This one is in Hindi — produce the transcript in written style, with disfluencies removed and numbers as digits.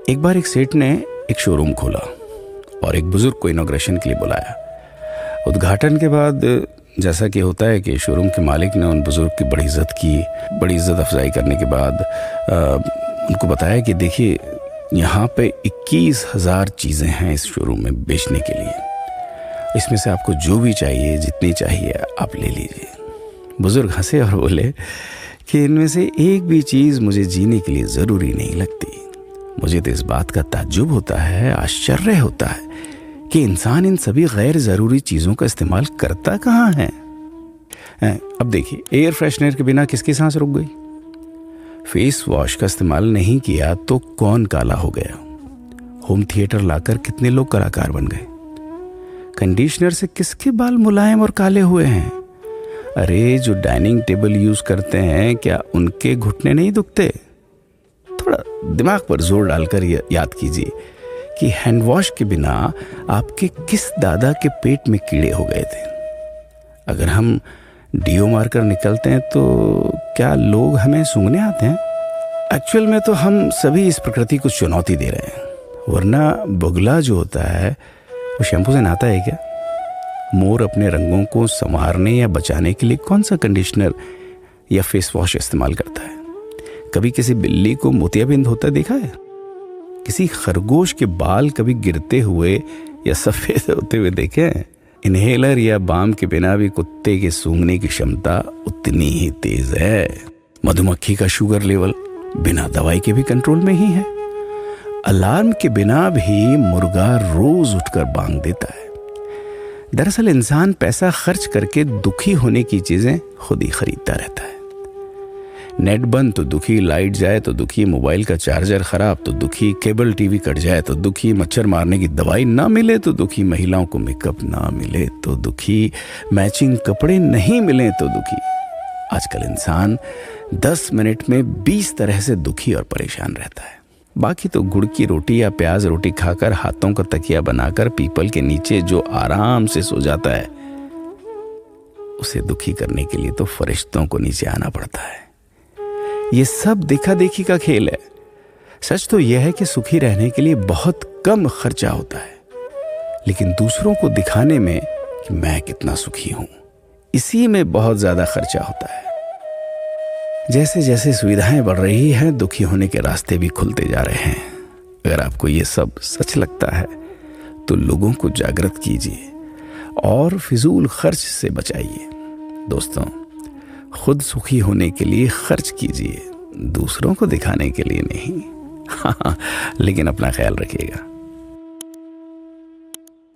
एक बार एक सेठ ने एक शोरूम खोला और एक बुजुर्ग को इनॉग्रेशन के लिए बुलाया। उद्घाटन के बाद जैसा कि होता है कि शोरूम के मालिक ने उन बुजुर्ग की बड़ी इज्जत की। बड़ी इज्जत अफजाई करने के बाद उनको बताया कि देखिए, यहाँ पे 21,000 चीज़ें हैं इस शोरूम में बेचने के लिए। इसमें से आपको जो भी चाहिए, जितनी चाहिए आप ले लीजिए। बुजुर्ग हंसे और बोले कि इनमें से एक भी चीज़ मुझे जीने के लिए ज़रूरी नहीं लगती। मुझे तो इस बात का ताज्जुब होता है, आश्चर्य होता है कि इंसान इन सभी गैर ज़रूरी चीज़ों का इस्तेमाल करता कहाँ है। अब देखिए, एयर फ्रेशनर के बिना किसकी सांस रुक गई? फेस वॉश का इस्तेमाल नहीं किया तो कौन काला हो गया? होम थिएटर लाकर कितने लोग कलाकार बन गए? कंडीशनर से किसके बाल मुलायम और काले हुए हैं? अरे, जो डाइनिंग टेबल यूज करते हैं, क्या उनके घुटने नहीं दुखते? थोड़ा दिमाग पर जोर डालकर याद कीजिए कि हैंड वॉश के बिना आपके किस दादा के पेट में कीड़े हो गए थे। अगर हम डीओ मारकर निकलते हैं तो क्या लोग हमें सूंघने आते हैं? एक्चुअल में तो हम सभी इस प्रकृति को चुनौती दे रहे हैं, वरना बगुला जो होता है वो शैम्पू से नहाता है क्या? मोर अपने रंगों को संवारने या बचाने के लिए कौन सा कंडीशनर या फेस वॉश इस्तेमाल करता है? कभी किसी बिल्ली को मोतियाबिंद होता देखा है? किसी खरगोश के बाल कभी गिरते हुए या सफेद होते हुए देखे हैं? इनहेलर या बाम के बिना भी कुत्ते के सूंघने की क्षमता उतनी ही तेज है। मधुमक्खी का शुगर लेवल बिना दवाई के भी कंट्रोल में ही है। अलार्म के बिना भी मुर्गा रोज उठकर बांग देता है। दरअसल इंसान पैसा खर्च करके दुखी होने की चीजें खुद ही खरीदता रहता है। नेट बंद तो दुखी, लाइट जाए तो दुखी, मोबाइल का चार्जर खराब तो दुखी, केबल टीवी कट जाए तो दुखी, मच्छर मारने की दवाई ना मिले तो दुखी, महिलाओं को मेकअप ना मिले तो दुखी, मैचिंग कपड़े नहीं मिले तो दुखी। आजकल इंसान 10 मिनट में 20 तरह से दुखी और परेशान रहता है। बाकी तो गुड़ की रोटी या प्याज रोटी खाकर हाथों का तकिया बनाकर पीपल के नीचे जो आराम से सो जाता है, उसे दुखी करने के लिए तो फरिश्तों को नीचे आना पड़ता है। ये सब देखा देखी का खेल है। सच तो यह है कि सुखी रहने के लिए बहुत कम खर्चा होता है, लेकिन दूसरों को दिखाने में कि मैं कितना सुखी हूं, इसी में बहुत ज्यादा खर्चा होता है। जैसे जैसे सुविधाएं बढ़ रही हैं, दुखी होने के रास्ते भी खुलते जा रहे हैं। अगर आपको ये सब सच लगता है तो लोगों को जागृत कीजिए और फिजूल खर्च से बचाइए। दोस्तों, खुद सुखी होने के लिए खर्च कीजिए, दूसरों को दिखाने के लिए नहीं। हाँ, लेकिन अपना ख्याल रखिएगा।